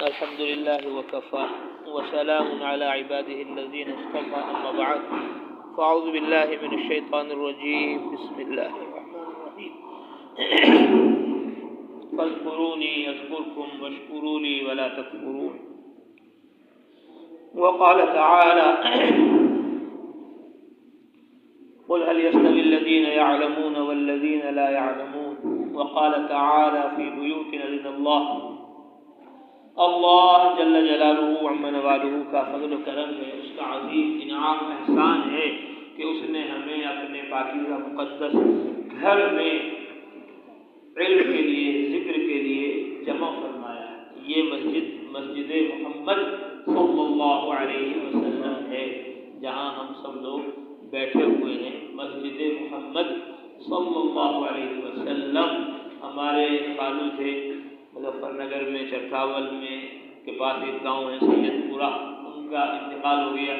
الحمد لله وكفى وسلام على عباده الذين اصطفى أما بعد فأعوذ بالله من الشيطان الرجيم بسم الله الرحمن الرحيم فاذكروني أذكركم واشكروا لي ولا تكفرون. وقال تعالى قل هل يستوي الذين يعلمون والذين لا يعلمون. وقال تعالى في بيوت أذن اللہ جل جلالہ عم نوالہ کا فضل و کرم ہے، اس کا عظیم انعام احسان ہے کہ اس نے ہمیں اپنے پاکیزہ مقدس گھر میں علم کے لیے، ذکر کے لیے جمع فرمایا. یہ مسجد محمد صلی اللہ علیہ وسلم ہے جہاں ہم سب لوگ بیٹھے ہوئے ہیں. مسجد محمد صلی اللہ علیہ وسلم ہمارے خالو تھے مظفر نگر میں، چرکاول میں کے پاس ایک گاؤں ہے سید پورہ، ان کا انتقال ہو گیا.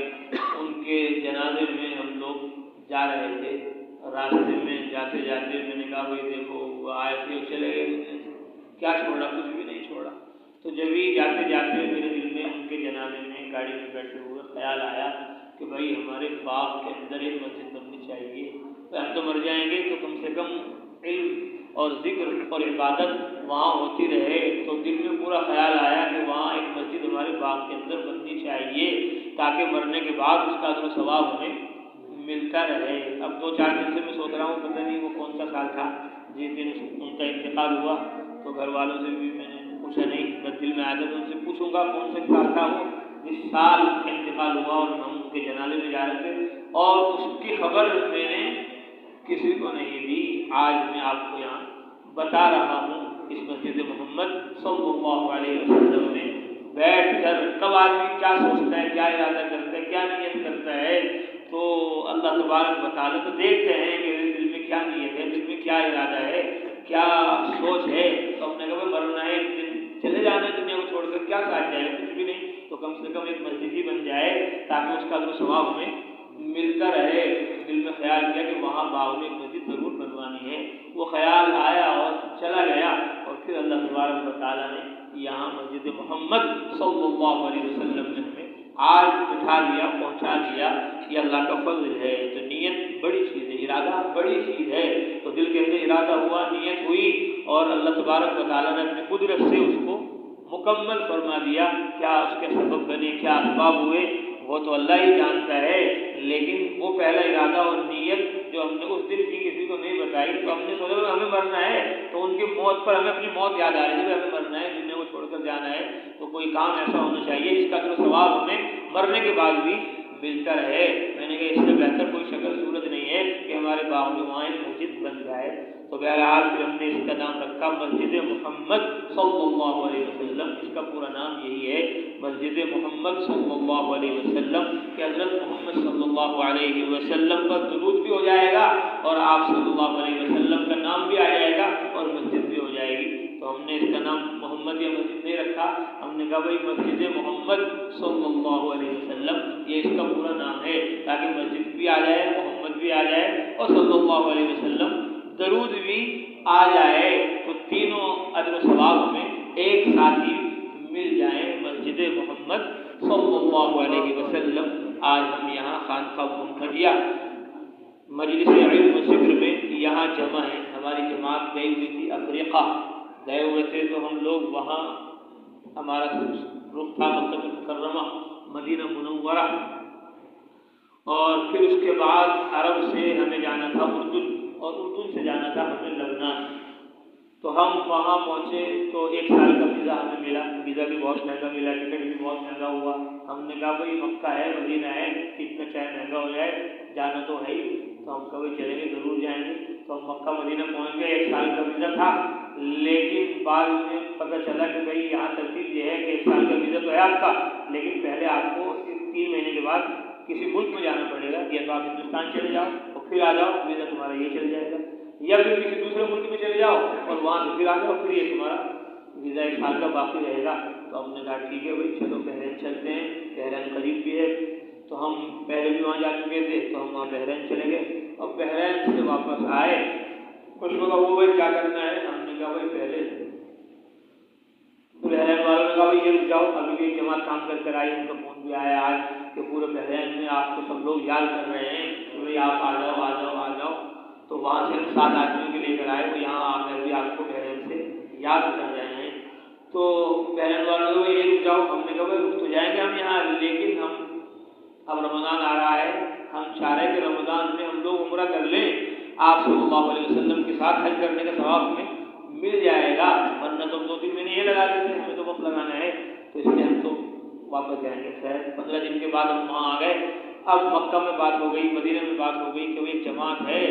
ان کے جنازے میں ہم لوگ جا رہے تھے، راستے میں جاتے جاتے میں نے کہا بھائی دیکھو وہ آئے تھے چلے گئے، کیا چھوڑا؟ کچھ بھی نہیں چھوڑا. تو جب ہی جاتے جاتے میرے دل میں ان کے جنازے میں گاڑی میں بیٹھے ہوئے خیال آیا کہ بھائی ہمارے باغ کے اندر ایک مسجد بننی چاہیے. ہم تو مر جائیں گے تو کم سے کم علم اور ذکر اور عبادت وہاں ہوتی رہے. تو دل میں پورا خیال آیا کہ وہاں ایک مسجد ہمارے باغ کے اندر بننی چاہیے تاکہ مرنے کے بعد اس کا اجر و ثواب ہمیں ملتا رہے. اب 2-4 دن سے میں سوچ رہا ہوں پتہ نہیں وہ کون سا سال تھا جس دن ان کا انتقال ہوا. تو گھر والوں سے بھی میں نے پوچھا نہیں، بس دل میں آیا تھا ان سے پوچھوں گا کون سا سال تھا وہ جس سال انتقال ہوا اور ہم ان کے جنازے میں جا رہے تھے، اور اس کی خبر میں نے کسی کو نہیں دی. آج میں آپ کو یہاں بتا رہا ہوں اس مسجد محمد صلی اللہ علیہ وسلم میں بیٹھ کر کب آدمی کیا سوچتا ہے، کیا ارادہ کرتا ہے، کیا نیت کرتا ہے. تو اللہ تبارک و تعالیٰ تو دیکھتے ہیں کہ دل میں کیا نیت ہے، دل میں کیا ارادہ ہے، کیا سوچ ہے. تو ہم نے کہا مرنا ہے، ایک دن چلے جانا ہے دنیا کو چھوڑ کر، کیا ساتھ جائے گا؟ کچھ بھی نہیں. تو کم سے کم ایک مسجد ہی بن جائے تاکہ اس کا اجر و ثواب ہمیں ملتا رہے. دل میں خیال کیا کہ وہاں باغ میں ایک مسجد ضرور بنوانی ہے. وہ خیال آیا اور چلا گیا، اور پھر اللہ تبارک و تعالیٰ نے یہاں مسجد محمد صلی اللہ علیہ وسلم نے ہمیں آج بٹھا دیا، پہنچا دیا. یہ اللہ کا فضل ہے. تو نیت بڑی چیز ہے، ارادہ بڑی چیز ہے. تو دل کے اندر ارادہ ہوا، نیت ہوئی، اور اللہ تبارک و تعالیٰ نے اپنی قدرت سے اس کو مکمل فرما دیا. کیا اس کے سبب بنے، کیا اسباب ہوئے، وہ تو اللہ ہی جانتا ہے. لیکن وہ پہلا ارادہ اور نیت جو ہم نے اس دن کی کسی کو نہیں بتائی، تو ہم نے سوچا کہ ہمیں مرنا ہے. تو ان کی موت پر ہمیں اپنی موت یاد آ رہی ہے کہ ہمیں مرنا ہے، دنیا کو چھوڑ کر جانا ہے. تو کوئی کام ایسا ہونا چاہیے جس کا جو ثواب ہمیں مرنے کے بعد بھی ملتا رہے. میں نے کہا اس سے بہتر کوئی شکل صورت نہیں ہے کہ ہمارے باغ میں وہاں ایک مسجد بن جائے. تو بہرحال پھر ہم نے اس کا نام رکھا مسجد محمد صلی اللہ علیہ وسلم. اس کا پورا نام یہی ہے، مسجد محمد صلی اللہ علیہ وسلم، کہ حضرت محمد صلی اللہ علیہ وسلم پر درود بھی ہو جائے گا اور آپ صلی اللہ علیہ وسلم کا نام بھی آ جائے گا اور مسجد بھی ہو جائے گی. تو ہم نے اس کا نام محمد یا مسجد نہیں رکھا، ہم نے کہا بھائی مسجد محمد صلی اللہ علیہ وسلم یہ اس کا پورا نام ہے تاکہ مسجد بھی آ جائے، محمد بھی آ جائے اور صلی اللہ علیہ وسلم درود بھی آ جائے. تو تینوں اجر و ثواب ہمیں ایک ساتھ ہی مل جائیں. مسجد محمد صلی اللہ علیہ وسلم آج ہم یہاں خانقاہ محمدیہ مجلس علم و ذکر میں یہاں جمع ہیں. ہماری جماعت گئی ہوئی تھی افریقہ، گئے ہوئے تھے. تو ہم لوگ وہاں ہمارا رخ تھا مکہ المکرمہ، مدینہ منورہ، اور پھر اس کے بعد عرب سے ہمیں جانا تھا اردن، اور اردن سے جانا تھا ہمیں لبنان. تو ہم وہاں پہنچے تو 1 سال کا ویزا ہمیں ملا. ویزا بھی بہت مہنگا ملا، ٹکٹ بھی بہت مہنگا ہوا. ہم نے کہا بھائی مکہ ہے، مدینہ ہے، کتنا چاہے مہنگا ہو جائے جانا تو ہے ہی. تو ہم کبھی چلیں گے، ضرور جائیں گے. تو ہم مکہ مدینہ پہنچ گئے. 1 سال کا ویزا تھا، لیکن بعد میں پتہ چلا کہ بھائی یہاں ترتیب یہ ہے کہ 1 سال کا ویزا تو ہے آپ کا، لیکن پہلے آپ کو 3 مہینے کے بعد کسی ملک میں جانا پڑے گا. یا تو آپ ہندوستان چلے جاؤ اور پھر آ جاؤ، ویزا تمہارا یہ چل جائے گا، یا پھر کسی دوسرے ملک میں چلے جاؤ اور وہاں سے پھر آ جاؤ، پھر یہ تمہارا ویزا 1 سال کا باقی رہے گا. تو ہم نے کہا ٹھیک ہے بھائی چلو بحرین چلتے ہیں، بحرین قریب بھی ہے. تو ہم پہلے بھی وہاں جا چکے تھے، تو ہم وہاں بحرین چلے گئے. اور بحرین سے واپس آئے، کچھ لوگ وہ بھائی کیا کرنا ہے. ہم نے کہا بھائی پہلے بحرین والوں نے کہا بھائی یہ رک جاؤ، ابھی ایک جماعت کام کر کر آئی، ان کا فون بھی آیا آج کہ پورے بحرین میں آپ کو سب لوگ یاد کر رہے ہیں کہ بھائی آپ آ جاؤ آ جاؤ آ جاؤ. تو وہاں سے 7 آدمیوں کے لے کر آئے، وہ یہاں آ کر بھی آپ کو بحرین سے یاد کر رہے ہیں. تو بحرین والوں کو یہ رک جاؤ. ہم نے کہا بھائی رک تو جائیں گے ہم یہاں، لیکن ہم اب رمضان آ رہا ہے، ہم چاہ رہے کہ رمضان میں ہم لوگ عمرہ کر لیں، آپ صلی اللہ علیہ وسلم کے ساتھ حج کرنے کا ثواب ہمیں مل جائے گا، ورنہ تو 2-3 مہینے یہ لگا دیتے ہیں، ہمیں تو وقت لگانا ہے. تو اس لیے ہم تو واپس جائیں گے. خیر 15 دن کے بعد ہم وہاں آ گئے. اب مکہ میں بات ہو گئی، مدینہ میں بات ہو گئی کہ وہ ایک جماعت ہے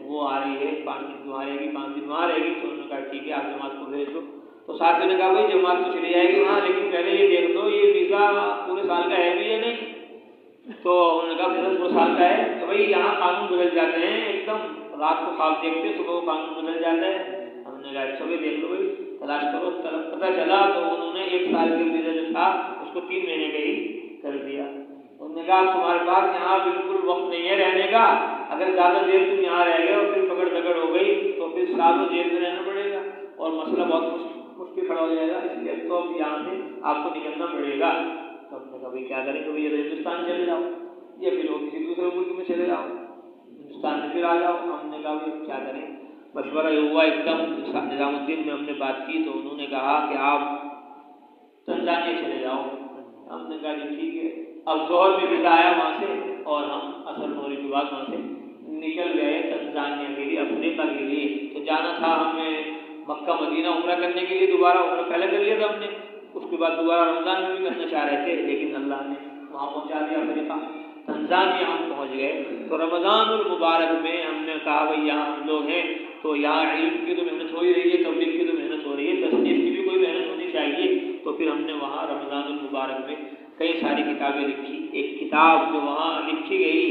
وہ آ رہی ہے، 5 دن وہاں رہے گی 5 دن وہاں رہے گی. تو انہوں نے کہا ٹھیک ہے آپ جماعت کو بھیج دو. تو ساتھیوں نے کہا بھائی جماعت تو چلی جائے گی وہاں، لیکن پہلے یہ دیکھ لو یہ ویزا پورے سال کا ہے بھی یا نہیں. تو انہوں نے کہا ویزا پورے سال کا ہے. تو بھائی یہاں قانون بدل جاتے ہیں، ایک دم رات کو خواب دیکھتے صبح کو قانون بدل جاتا ہے. ہم نے کہا اچھا بھائی دیکھ لو بھائی تلاش کرو. پتہ چلا تو انہوں نے 1 سال کے ویزا جو تھا اس کو 3 مہینے کا ہی کر دیا. انہوں نے کہا تمہارے پاس یہاں بالکل وقت نہیں ہے رہنے کا، اگر زیادہ دیر تم یہاں رہ گئے اور پھر پکڑ دکڑ ہو گئی تو پھر سالوں جیل میں رہنا پڑے گا اور مسئلہ بہت مشکل کھڑا ہو جائے گا. اس لیے تو اب یہاں سے آپ کو نکلنا پڑے گا. تو ہم نے کہا بھائی کیا کریں کہ بھائی ہندوستان چلے جاؤ یا پھر وہ کسی دوسرے ملک میں چلے جاؤ، ہندوستان میں پھر آ جاؤ. ہم نے کہا بھائی کیا کریں. مشورہ یہ ہوا ایک دم نظام الدین میں ہم نے بات کی تو انہوں نے کہا کہ آپ تنزانیہ چلے جاؤ. ہم نے کہا جی ٹھیک ہے. اب ظہر میں ویزا آیا وہاں سے اور ہم اثر ہونے کے بعد وہاں سے نکل گئے تنزانیہ کے لیے، افریقہ کے لیے. تو جانا تھا ہمیں مکہ مدینہ عمرہ کرنے کے لیے، دوبارہ عمرہ پہلے کر لیا تھا ہم نے، اس کے بعد دوبارہ رمضان میں بھی کرنا چاہ رہے تھے، لیکن اللہ نے وہاں پہنچا دیا افریقہ. تنزانیہ ہم پہنچ گئے. تو رمضان المبارک میں ہم نے کہا بھائی یہاں ہم لوگ ہیں تو یہاں علم کی تو محنت ہو ہی رہی ہے، تبلیغ کی تو محنت ہو رہی ہے، تصنیف کی بھی کوئی محنت ہونی چاہیے. تو پھر ہم نے وہاں رمضان المبارک میں کئی ساری کتابیں لکھی. ایک کتاب جو وہاں لکھی گئی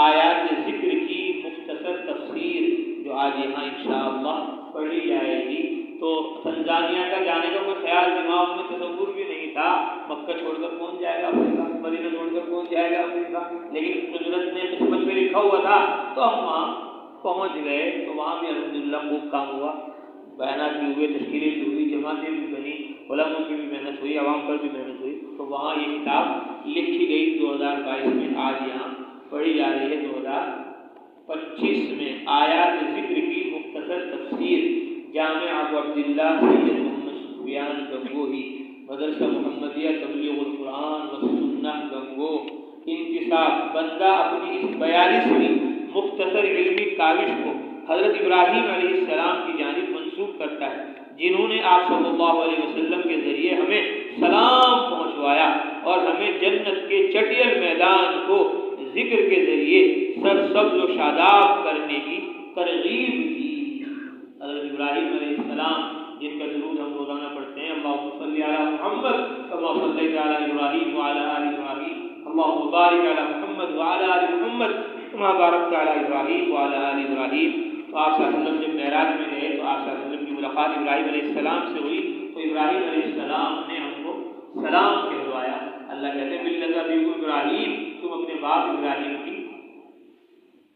آیات ذکر کی مختصر تفسیر، جو آج یہاں انشاءاللہ پڑھی جائے گی. تو تنزانیہ کا جانے کا کوئی خیال دماغ میں تصور بھی نہیں تھا. مکہ چھوڑ کر کون جائے گا افریقہ، مدینہ چھوڑ کر کون جائے گا افریقہ، لیکن قدرت نے قسمت میں لکھا ہوا تھا تو ہم وہاں پہنچ گئے. تو وہاں بھی الحمدللہ خوب کام ہوا، بیانات بھی ہوئے، تشکیلیں بھی ہوئی، جماعتیں بھی بنی، علماء کی بھی محنت ہوئی، عوام پر بھی محنت ہوئی. تو وہاں یہ کتاب لکھی گئی 2022 میں، آج یہاں پڑھی جا رہی ہے 2025 میں. آیات ذکر کی مختصر تفسیر، جامع ابو عبداللہ سید محمد سفیان گنگوہی، مدرسہ محمدیہ تبلیغ القرآن والسنہ گنگو. انتصاب، بندہ اپنی اس 42ویں مختصر علمی کاوش کو حضرت ابراہیم علیہ السلام کی جانب منسوب کرتا ہے، جنہوں نے آپ صلی اللہ علیہ وسلم کے ذریعے ہمیں سلام پہنچوایا اور ہمیں جنت کے چٹیل میدان کو ذکر کے ذریعے سرسبز و شاداب کرنے کی ترغیب دی. حضرت ابراہیم علیہ السلام جن کا درود ہم روزانہ پڑھتے ہیں، اللہم صلی علی محمد کما صلیت علی ابراہیم وعلی آل ابراہیم، اللہم بارک علی محمد وعلی آل محمد کما بارکت علی ابراہیم وعلی آل ابراہیم. تو آپ صلی اللہ علیہ وسلم جب معراج میں گئے تو آپ صلی اللہ علیہ وسلم کی ملاقات ابراہیم علیہ السلام سے ہوئی. تو ابراہیم علیہ السلام نے ہم کو سلام کہلوایا. اللہ کہتے ہیں ملت ابیکم ابراہیم، تم اپنے باپ ابراہیم کی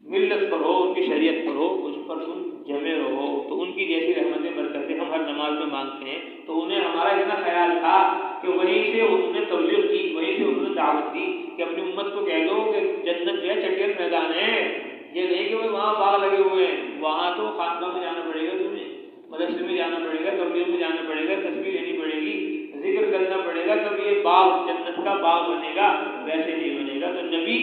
ملت پر ہو، ان کی شریعت پر ہو، اس پر تم جمے رہو. تو ان کی جیسی رحمتیں برکتیں ہم ہر نماز میں مانگتے ہیں. تو انہیں ہمارا اتنا خیال تھا کہ وہیں سے انہوں نے تبلیغ کی، وہیں سے انہوں نے دعوت دی کہ اپنی امت کو کہہ دو کہ جنت جو ہے چٹیل میدان ہے. یہ نہیں کہ وہاں باغ لگے ہوئے ہیں، وہاں تو خانقاہ میں جانا پڑے گا، تمہیں مدرسے میں جانا پڑے گا، تبلیغ میں جانا پڑے گا، تسبیح لینی پڑے گی، ذکر کرنا پڑے گا، تب یہ باغ جنت کا باغ بنے گا، ویسے نہیں بنے گا. تو نبی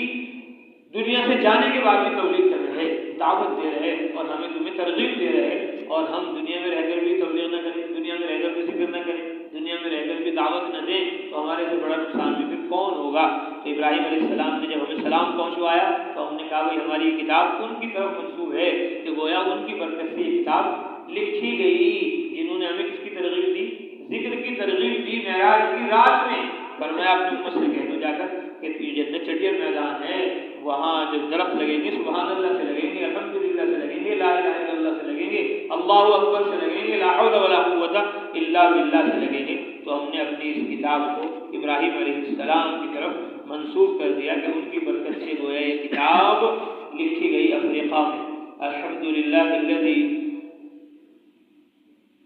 دنیا سے جانے کے بعد بھی تبلیغ کر رہے، دعوت دے رہے اور ہمیں تمہیں ترغیب دے رہے. اور ہم دنیا میں رہ کر بھی تبلیغ نہ کریں، دنیا میں رہ کر بھی ذکر نہ کریں، دنیا میں رہ کر بھی دعوت نہ دیں تو ہمارے سے بڑا نقصان بھی پھر کون ہوگا. تو ابراہیم علیہ السلام نے جب ہمیں سلام پہنچوایا تو ہم نے کہا بھائی ہماری یہ کتاب ان کی طرف منسوب ہے کہ گویا ان کی برکت سے یہ کتاب لکھی گئی، جنہوں نے ہمیں کس کی ترغیب دی، ذکر کی ترغیب دی. معراج کی رات میں فرمایا اپنی امت سے کہہ دو جا کر کہ یہ جنت چٹیل میدان ہے، وہاں جب درخت لگیں گے سبحان اللہ سے لگیں گے، الحمدللہ سے لگیں گے، لا الہ الا اللہ سے لگیں گے، اللہ اکبر سے لگیں گے، لا حول ولا قوت الا باللہ سے لگیں گے. تو ہم نے اپنی اس کتاب کو ابراہیم علیہ السلام کی طرف منسوب کر دیا کہ ان کی برکت سے گویا یہ کتاب لکھی گئی افریقہ میں. الحمدللہ الذی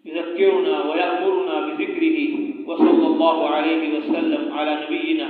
یذکرنا ویأمرنا بذکرہ وصلی اللہ الله عليه وسلم على نبينا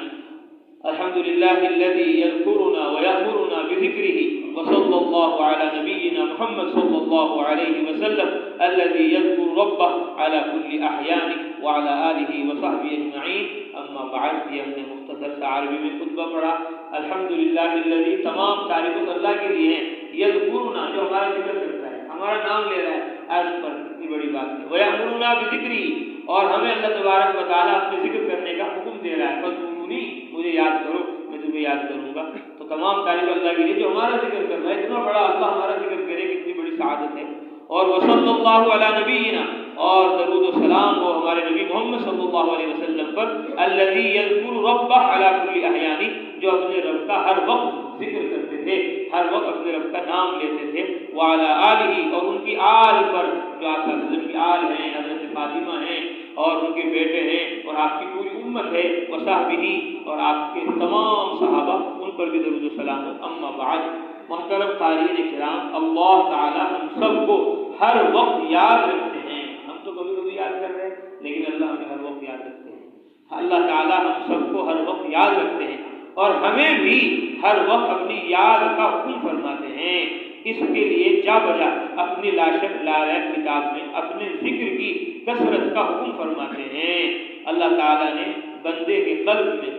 الحمد لله الذي يذكرنا ويأمرنا بذكره وصلى الله على نبينا محمد صلى الله عليه وسلم الذي يذكر ربه على كل أحيانه وعلى آله وصحبه أجمعين أما بعد یہ ہم نے مختصر سا عربی میں خطبہ پڑھا الحمدللہ الذی تمام تعریف اللہ کے لیے ہیں یذکرنا جو ہمارا ذکر کرتا ہے ہمارا نام لے رہا ہے ایس پر اتنی بڑی بات ہے ویأمرنا بذکری اور ہمیں اللہ تبارک و تعالیٰ اپنے ذکر کرنے کا حکم دے رہا ہے فاذکرونی مجھے یاد کرو میں تمہیں یاد کروں گا تو تمام تعریف اللہ کے لیے جو ہمارا ذکر کر رہا ہے اتنا بڑا اللہ ہمارا ذکر کرے کتنی بڑی سعادت ہے اور وصلی اللہ علی نبینا اور درود و سلام ہو ہمارے نبی محمد صلی اللہ علیہ وسلم پر الذی یذکر ربہ علی کل احیانی جو اپنے رب کا ہر وقت ذکر کرتے تھے ہر وقت اپنے رب کا نام لیتے تھے وعلی آلہ اور ان کی آل پر جو آپ صلی اللہ علیہ وسلم کی آل ہیں حضرت فاطمہ ہیں اور ان کے بیٹے ہیں اور آپ کی پوری امت ہے وصحبہ اور آپ کے تمام صحابہ ان پر بھی درود و سلام ہو اما بعد محترم قارئین کرام اللہ تعالی ہم سب کو ہر وقت یاد رکھتے ہیں ہم تو کبھی کبھی یاد کر رہے ہیں لیکن اللہ ہمیں ہر وقت یاد رکھتے ہیں اللہ تعالی ہم سب کو ہر وقت یاد رکھتے ہیں اور ہمیں بھی ہر وقت اپنی یاد کا حکم فرماتے ہیں اس کے لیے جا بجا اپنی لاشک لاریب کتاب میں اپنے ذکر کی کثرت کا حکم فرماتے ہیں اللہ تعالیٰ نے بندے کے قلب میں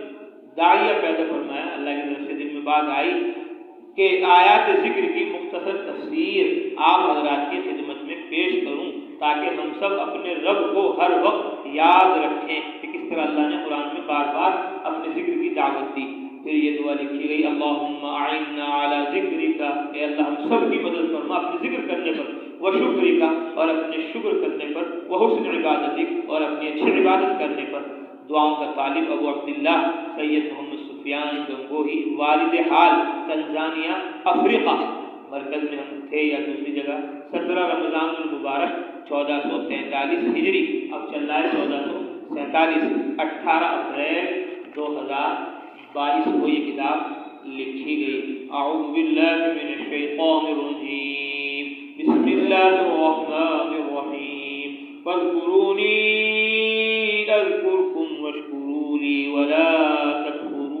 داعیہ پیدا فرمایا اللہ کی طرف سے دل میں بات آئی کہ آیات ذکر کی مختصر تفسیر آپ حضرات کی خدمت میں پیش کروں تاکہ ہم سب اپنے رب کو ہر وقت یاد رکھیں کہ کس طرح اللہ نے قرآن میں بار بار اپنے ذکر کی دعوت دی پھر یہ دعا لکھی گئی اللہم اعنا علی ذکرک اے اللہ ہم سب کی مدد فرما اپنے ذکر کرنے پر وشکرک اور اپنے شکر کرنے پر وحسن عبادتک اور اپنی اچھی عبادت کرنے پر دعاؤں کا طالب ابو عبداللہ سید محمد سفیان گنگوہی والد حال تنزانیہ افریقہ مرکز میں ہم تھے یا دوسری جگہ 17 رمضان المبارک 1443 ہجری اب چل رہا ہے 1447 18 اپریل 2022 کو یہ کتاب لکھی گئی اعوذ باللہ من الشیطان الرجیم بسم اللہ الرحمن الرحیم فاذکرونی اذکرکم واشکروا لی ولا تکفرون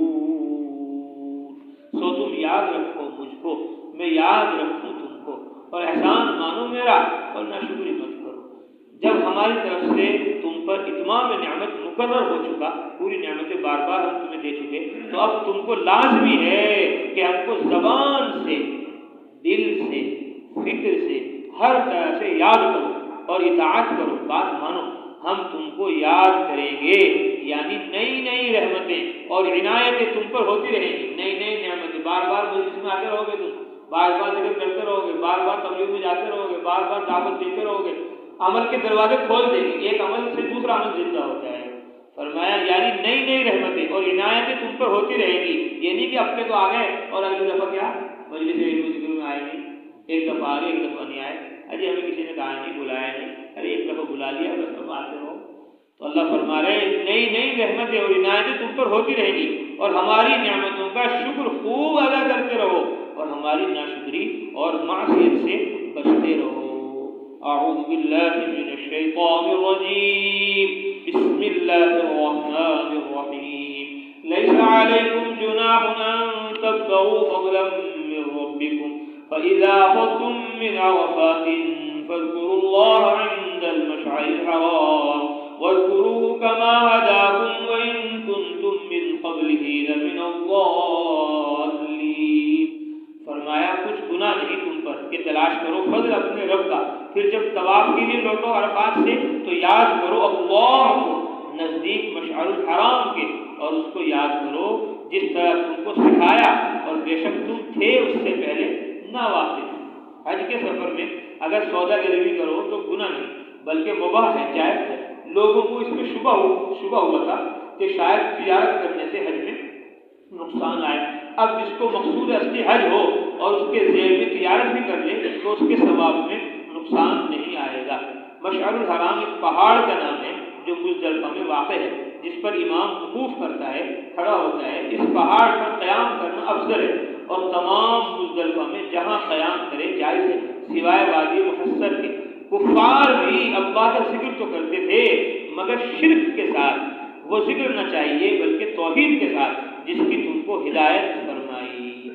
سو تم یاد رکھو مجھ کو میں یاد رکھوں تم کو اور احسان مانو میرا اور ناشکری مت کرو جب ہماری طرف سے تم پر اتمام نعمت مقرر ہو چکا پوری نعمتیں بار بار ہم تمہیں دے چکے تو اب تم کو لازمی ہے کہ ہم کو زبان سے دل سے فکر سے ہر طرح سے یاد کرو اور اطاعت کرو بات مانو ہم تم کو یاد کریں گے یعنی نئی نئی رحمتیں اور عنایتیں تم پر ہوتی رہیں گی نئی نئی نعمتیں بار بار مجلس میں آتے رہو گے تم بار بار ذکر کرتے رہو گے بار بار تبلیغ میں جاتے رہو گے بار بار دعوت دیتے رہو گے عمل کے دروازے کھول دیں گے ایک عمل سے دوسرا عمل زندہ ہوتا ہے فرمایا یعنی نئی نئی رحمتیں اور عنایتیں تم پر ہوتی رہیں گی یہ نہیں کہ اپنے تو آ گئے اور اگلی دفعہ کیا مجلس علم و ذکر میں آئے نہیں ایک دفعہ آ گئے ایک دفعہ نہیں آئے ارے ہمیں کسی نے کہا نہیں بلایا نہیں ارے ایک دفعہ بلا لیا بس تم آتے رہو تو اللہ فرما رہے نئی نئی رحمتیں اور عنایتیں تم پر ہوتی رہیں گی اور ہماری نعمتوں کا شکر خوب ادا کرتے رہو اور ہماری ناشکری اور معصیت سے بچتے رہو اعوذ باللہ من الشیطان الرجیم بسم اللہ الرحمن الرحیم لیس علیکم جناح ان تبتغوا فضلا من ربکم فإذا أفضتم من عرفات فاذكروا الله عند المشعر الحرام واذكروه كما هداكم وإن كنتم من قبله لمن الضالين فرمایا کچھ گناہ نہیں تم پر کہ تلاش کرو فضل اپنے رب کا پھر جب طواف کے لیے لوٹو عرفات سے تو یاد کرو اللہ کو نزدیک مشعر الحرام کے اور اس کو یاد کرو جس طرح تم کو سکھایا اور بے شک تم تھے اس سے پہلے نہ واقف حج کے سفر میں اگر سودا گروی کرو تو گناہ نہیں بلکہ مباح ہے جائز ہے لوگوں کو اس میں شبہ ہوا تھا کہ شاید تجارت کرنے سے حج میں نقصان آئے اب جس کو مقصود اصلی حج ہو اور اس کے ذیل میں تجارت بھی کر لے تو اس کے ثواب میں نقصان نہیں آئے گا مشعر الحرام ایک پہاڑ کا نام ہے جو مزدلفہ میں واقع ہے جس پر امام وقوف کرتا ہے کھڑا ہوتا ہے اس پہاڑ پر قیام کرنا افضل ہے اور تمام مزدلفہ میں جہاں قیام کرے جائز ہے سوائے وادی محصر کے کفار بھی اللہ کا ذکر تو کرتے تھے مگر شرک کے ساتھ وہ ذکر نہ چاہیے بلکہ توحید کے ساتھ جس کی تم کو ہدایت فرمائی۔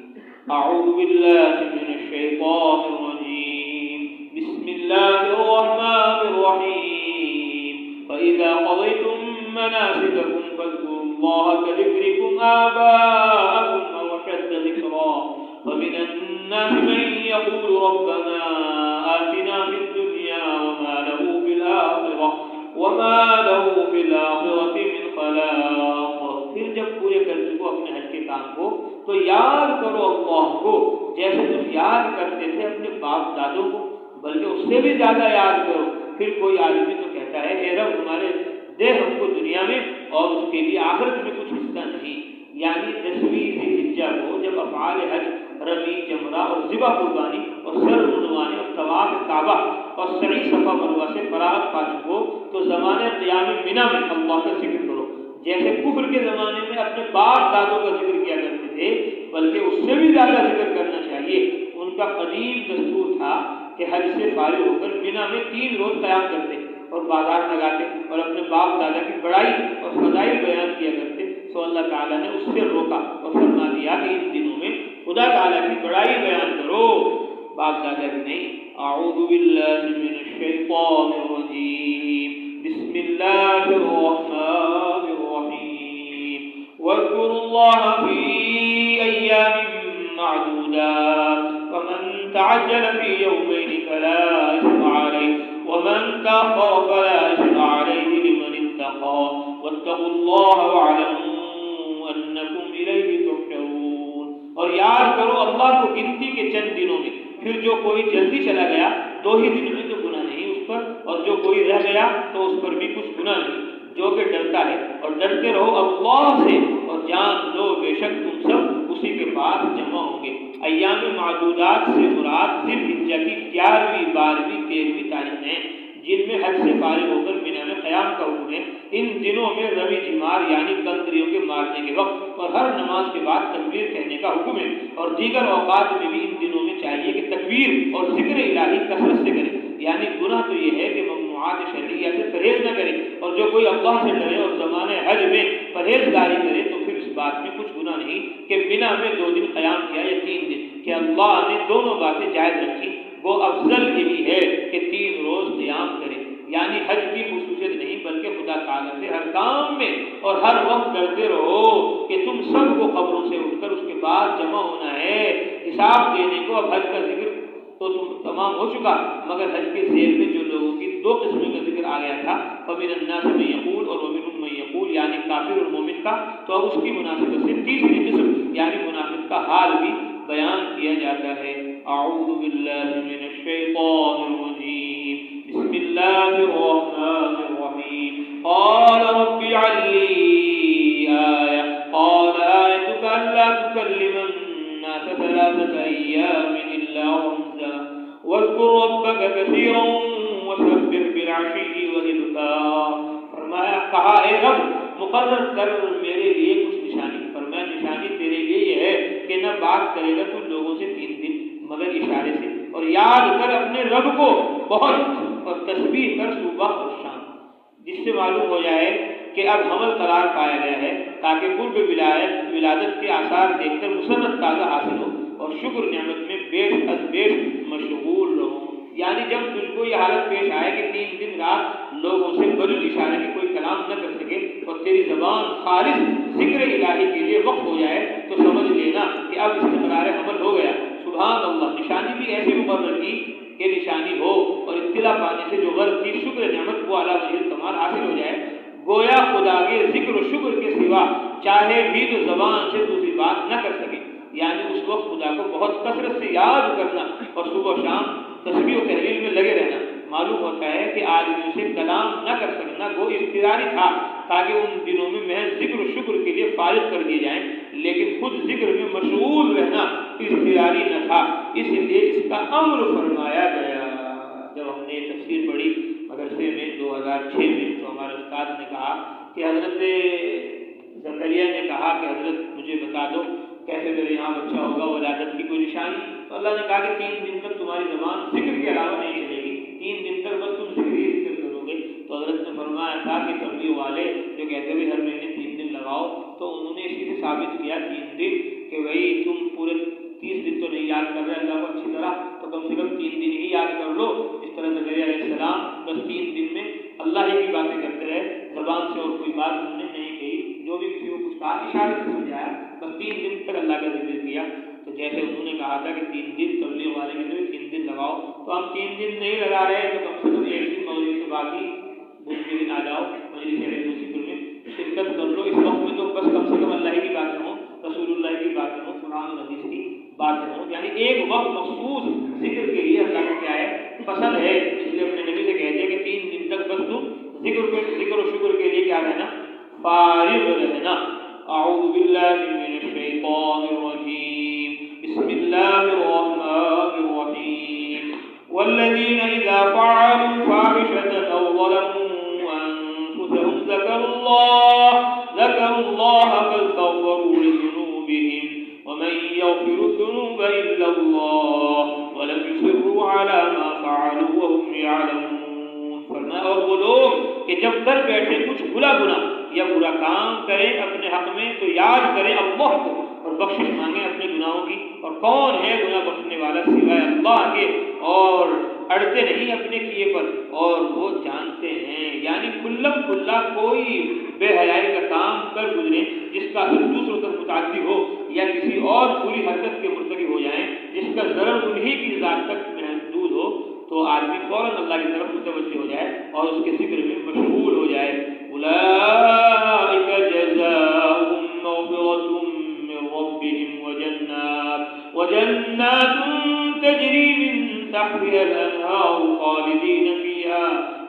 اعوذ باللہ من الشیطان الرجیم، بسم اللہ الرحمن الرحیم، فإذا قضيتم مناسككم فاذكروا الله كذكركم آباءكم أو أشد ذكرا، ومن الناس من يقول ربنا آتنا في الدنيا وما له في الآخرة من خلاق۔ پھر جب پورے کر چکو اپنے حج کے کام کو تو یاد کرو اللہ کو جیسے تم یاد کرتے تھے اپنے باپ دادوں کو، بلکہ اس سے بھی زیادہ یاد کرو۔ پھر کوئی آدمی تو کہتا ہے اے رب ہمارے دے ہم کو دنیا میں اور اس کے لیے آخرت میں کچھ حصہ نہیں۔ یعنی 10ویں ذی الحجہ کو جب افعال حج رمی، جمرہ اور ذبح قربانی اور سر منڈوانے اور طواف کعبہ اور سعی صفا مروہ سے فراغت پا چکو تو زمانے قیام منی میں اللہ کا ذکر کرو، جیسے کفر کے زمانے میں اپنے باپ دادوں کا ذکر کیا کرتے تھے بلکہ اس سے بھی زیادہ ذکر کرنا چاہیے۔ ان کا قدیم دستور تھا کہ حج سے فارغ ہو کر منی میں 3 روز قیام کرتے اور بازار لگاتے اور اپنے باپ دادا کی بڑائی اور فضائل بیان کیا کرتے۔ سو اللہ تعالیٰ نے اس سے روکا اور فرما دیا کہ ان دنوں میں خدا تعالیٰ کی بڑائی بیان کرو، باپ دادا کی نہیں۔ اعوذ باللہ من الشیطان الرجیم، بسم اللہ الرحمن الرحیم، واذکروا اللہ فی ایام معدودات، ومن تعجل فی یومین فلا اثم علیہ ومن تأخر فلا اثم علیہ لمن اتقى واتقوا اللہ واعلموا انکم الیہ تحشرون۔ اور یاد کرو اللہ کو گنتی کے چند دنوں میں، پھر جو کوئی جلدی چلا گیا 2 ہی دن میں تو گناہ نہیں اس پر، اور جو کوئی رہ گیا تو اس پر بھی کچھ گناہ نہیں۔ جو کہ ڈرتا ہے اور ڈرتے رہو اللہ سے، اور جان لو بے شک تم سب اسی کے پاس جمع ہوں گے۔ ایام معدودات سے مراد ذی الحجہ کی 11ویں، 12ویں، 13ویں تاریخ ہیں جن میں حج سے فارغ ہو کر منی میں قیام کا حکم ہے۔ ان دنوں میں رمی جمار یعنی کندریوں کے مارنے کے وقت اور ہر نماز کے بعد تکبیر کہنے کا حکم ہے، اور دیگر اوقات میں بھی ان دنوں میں چاہیے کہ تکبیر اور ذکر الہی کثرت سے کرے۔ یعنی گناہ تو یہ ہے کہ ممنوعات شرعیہ سے پرہیز نہ کرے، اور جو کوئی اللہ سے ڈرے اور زمانے حج میں پرہیزگاری کرے تو پھر اس بات میں کچھ گناہ نہیں کہ منی میں 2 دن قیام کیا یا 3 دن، کہ اللہ نے دونوں باتیں جائز رکھی۔ وہ افضل یہی ہے کہ 3 روز قیام کرے، یعنی حج کی خصوصیت نہیں بلکہ خدا تعالیٰ سے ہر کام میں اور ہر وقت ڈرتے رہو کہ تم سب کو قبروں سے اٹھ کر اس کے بعد جمع ہونا ہے حساب دینے کو۔ اب حج کا ذکر تو تمام ہو چکا، مگر حج کے ذیل میں جو لوگوں کی 2 قسموں کا ذکر آ گیا تھا، فمن الناس من یقول اور ومنهم من یقول، یعنی کافر اور مومن کا، تو اب اس کی مناسبت سے 3ری قسم یعنی منافق کا حال بھی بیان کیا جاتا ہے۔ اعوذ باللہ من الشیطان الرجیم، بسم اللہ الرحمن الرحیم، قال رب اجعل لی آیہ، قال آیتک الا تکلم الناس 3 ایام الا رمزا واذکر ربک کثیرا وسبح بالعشی والابکار۔ فرمایا، کہا اے رب مقرر کر میرے لیے کچھ نشانی۔ فرمایا نشانی تیرے لیے یہ ہے کہ نہ بات کرے گا تو لوگوں سے 3 دن مگر اشارے سے، اور یاد کر اپنے رب کو بہت اور تسبیح کر صبح اور شام، جس سے معلوم ہو جائے کہ اب حمل قرار پایا گیا ہے، تاکہ قرب ولادت کے آثار دیکھ کر مسرت تازہ حاصل ہو اور شکر نعمت میں بیش از بیش مشغول رہو۔ یعنی جب تجھ کو یہ حالت پیش آئے کہ 3 دن رات لوگوں سے بجز اشارے کے کوئی کلام نہ کر سکے اور تیری زبان خالص ذکر الہی کے لیے وقف ہو جائے تو سمجھ لینا کہ اب استقرار حمل ہو گیا۔ سبحان اللہ، نشانی بھی ایسی مقرر کی کہ نشانی ہو اور اطلاع پانے سے جو غرض کی شکر نعمت کو اعلیٰ وجہ کمال حاصل ہو جائے۔ گویا خدا کے ذکر و شکر کے سوا چاہے بھی تو زبان سے دوسری بات نہ کر سکے، یعنی اس وقت خدا کو بہت کثرت سے یاد کرنا اور صبح و شام تسبیح و تحلیل میں لگے رہنا۔ معلوم ہوتا ہے کہ آدمیوں سے کلام نہ کر سکنا وہ اضطراری تھا تاکہ ان دنوں میں محض ذکر و شکر کے لیے فارغ کر دیے جائیں، لیکن خود ذکر میں مشغول رہنا اضطراری نہ تھا، اس لیے اس کا امر فرمایا گیا۔ جب ہم نے تفسیر پڑھی مدرسے میں 2006 میں تو ہمارے استاد نے کہا کہ حضرت زکریا نے کہا کہ حضرت مجھے بتا دو کیسے میرے یہاں بچہ ہوگا، ولادت کی کوئی نشانی؟ تو اللہ نے کہا کہ 3 دن تک تمہاری زبان ذکر کے علاوہ نہیں چلے گی، 3 دن تک بس تم ذکر ہی ذکر کرو گے۔ تو حضرت نے فرمایا تھا کہ تبلیغ والے جو کہتے ہوئے ہر زبان سے اور کوئی بات انہوں نے نہیں کہی، جو بھی کسی کو کچھ کہا اشارے سے سمجھایا، بس 3 دن تک اللہ کا ذکر کیا۔ تو جیسے انہوں نے کہا تھا کہ 3 دن تبلیغ والے کے 3 دن لگاؤ، تو ہم 3 دن نہیں لگا رہے، تو کم سے کم 1 دن مولوی کے بعد ہی بدھ کے دن آ جاؤ، مجلس علم و ذکر میں شرکت کر لو۔ اس وقت میں تو بس کم سے کم اللہ کی باتیں ہوں، رسول اللہ کی باتیں ہوں، قرآن و حدیث کی باتیں ہوں، یعنی ایک وقت مخصوص ذکر کے لیے اللہ کو کیا ہے پسند ہے۔ اس لیے اپنے نبی سے کہتے ہیں کہ 3 دن تک بس تم ذکر و شکر کے لیے کیا رہنا، فارغ رہنا۔ اعوذ باللہ من الشیطان الرجیم، بسم اللہ الرحمن الرحیم، والذین اذا فعلوا فاحشة او ظلموا انفسهم ذکروا اللہ فاستغفروا لذنوبهم ومن يغفر الذنوب الا اللہ ولم يصروا على ما فعلوا وهم يعلمون۔ فرمایا اور وہ لوگ کہ جب کر بیٹھے کچھ بھلا گناہ یا برا کام کریں اپنے حق میں تو یاد کریں اللہ کو اور بخشش مانگیں اپنے گناہوں کی، اور کون ہے گناہ بخشنے والا سوائے اللہ کے، اور اڑتے نہیں اپنے کیے پر، اور وہ جانتے ہیں۔ یعنی کھلم کھلا کوئی بے حیائی کا کام کر گزرے جس کا اثر دوسروں تک متعدی ہو، یا کسی اور بری حرکت کے مرتکب ہو جائیں جس کا ضرر انہی کی ذات تک محدود ہو، تو آدمی فوراً اللہ کی طرف متوجہ ہو جائے اور اس کے ذکر میں مشغول ہو جائے۔ اولئک جزاؤہم مغفرۃ من ربہم وجنات تجری من تحتها الانہار خالدین فیہا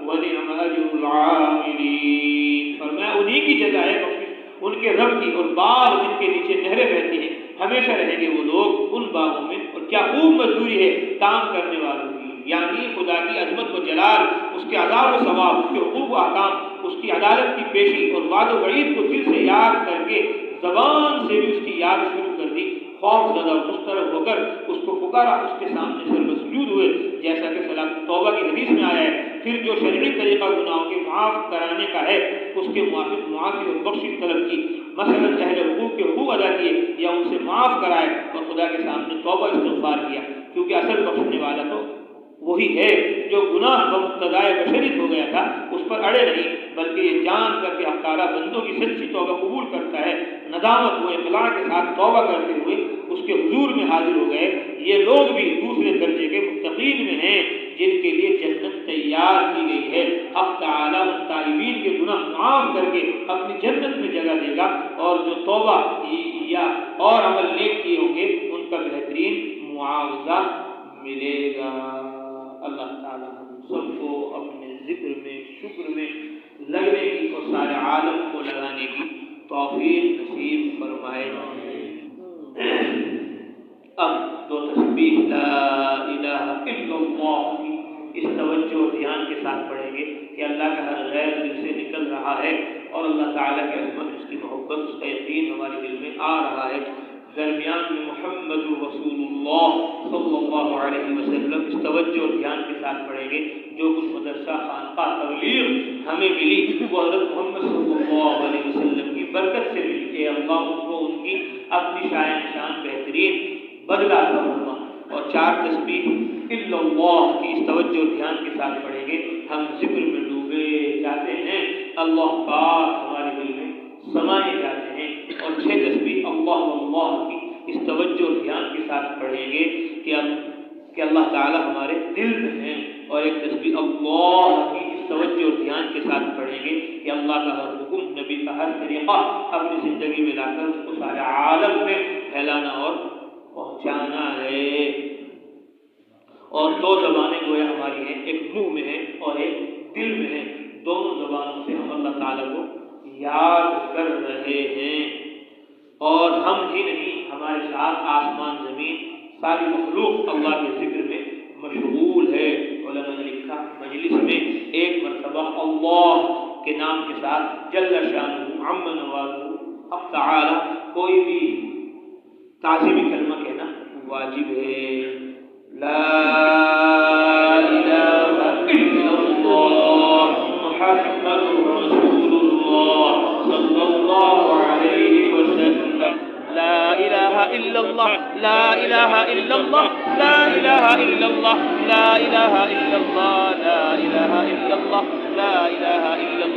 ونعم اجر العاملین۔ فرمایا انہی کی جزا ہے بخشش ان کے رب کی، اور باغ جن کے نیچے نہریں بہتی ہیں، ہمیشہ رہیں گے وہ لوگ ان باغوں میں، اور کیا خوب مزدوری ہے کام کرنے والوں کی۔ یعنی خدا کی عظمت و جلال، اس کے عذاب و ثواب، اس کے حقوق و احکام، اس کی عدالت کی پیشی اور وعد و وعید کو دل سے یاد کر کے زبان سے بھی اس کی یاد شروع کر دی، خوف زدہ اور مضطرب ہو کر اس کو پکارا، اس کے سامنے سر مسجود ہوئے، جیسا کہ صلاۃ توبہ کی حدیث میں آیا ہے۔ پھر جو شرعی طریقہ گناہوں کے معاف کرانے کا ہے اس کے موافق معافی اور بخشش طلب کی، مثلا اہل حقوق کے حقوق ادا کیے یا ان سے معاف کرائے اور خدا کے سامنے توبہ استغفار کیا، کیونکہ اصل بخشنے والا تو وہی ہے جو گناہ بمقتضائے بشریت ہو گیا تھا اس پر اڑے نہیں، بلکہ یہ جان کر کے اللہ تعالیٰ بندوں کی سچی توبہ قبول کرتا ہے، ندامت و اقلاع کے ساتھ توبہ کرتے ہوئے اس کے حضور میں حاضر ہو گئے۔ یہ لوگ بھی دوسرے درجے کے متقین میں ہیں جن کے لیے جنت تیار کی گئی ہے۔ حق تعالیٰ ان تائبین کے گناہ معاف کر کے اپنی جنت میں جگہ دے گا، اور جو توبہ یا اور عمل نیک کیے ہوں گے ان کا بہترین معاوضہ ملے گا۔ اللہ تعالیٰ ہم سب کو اپنے ذکر میں، شکر میں لگنے کی اور سارے عالم کو لگانے کی توفیق نصیب فرمائے۔ اب 2 تسبیح لا الہ الا اللہ کی اس توجہ اور دھیان کے ساتھ پڑھیں گے کہ اللہ کا ہر غیر دل سے نکل رہا ہے، اور اللہ تعالیٰ کی عظمت، اس کی محبت، اس کا یقین ہمارے دل میں آ رہا ہے۔ درمیان میں محمد رسول اللہ صلی اللہ علیہ وسلم اس توجہ اور دھیان کے ساتھ پڑھیں گے۔ جو کچھ مدرسہ، خانقاہ، تبلیغ ہمیں ملی وہ حضرت محمد صلی اللہ علیہ وسلم کی برکت سے ملی۔ کہ اللہ ان کو ان کی اپنی شان بہترین بدلہ عطا فرما۔ اور 4 تسبیح الا اللہ کی اس توجہ اور دھیان کے ساتھ پڑھیں گے۔ ہم ذکر میں ڈوبے جاتے ہیں، اللہ پاک ہمارے دل میں سمائے جاتے ہیں۔ اور 6 تسبیح اللہ اللہ کی اس توجہ اور دھیان کے ساتھ پڑھیں گے کہ اللہ تعالی ہمارے دل میں ہیں۔ اور 1 تسبیح اللہ کی اس توجہ اور دھیان کے ساتھ پڑھیں گے کہ اللہ کا ہر حکم، نبی کا ہر طریقہ اپنی زندگی میں لا کر اس کو سارے عالم میں پھیلانا اور پہنچانا ہے۔ اور 2 زبانیں گویا ہماری ہیں، ایک منہ میں ہے اور ایک دل میں ہے۔ دونوں زبانوں سے ہم اللہ تعالیٰ کو یاد کر رہے ہیں، اور ہم ہی نہیں ہمارے ساتھ آسمان زمین ساری مخلوق اللہ کے ذکر میں مشغول ہے۔ علماء نے لکھا مجلس میں 1 مرتبہ اللہ کے نام کے ساتھ جل شانہ عم نوازہ حق تعالی کوئی بھی تعظیمی کلمہ کہنا واجب ہے۔ لا الہ الا اللہ محمد رسول اللہ صلی اللہ علیہ وسلم۔ لا الہ الا اللہ، لا الہ الا اللہ، لا الہ الا اللہ، لا الہ الا اللہ، لا الہ الا اللہ، لا الہ الا اللہ۔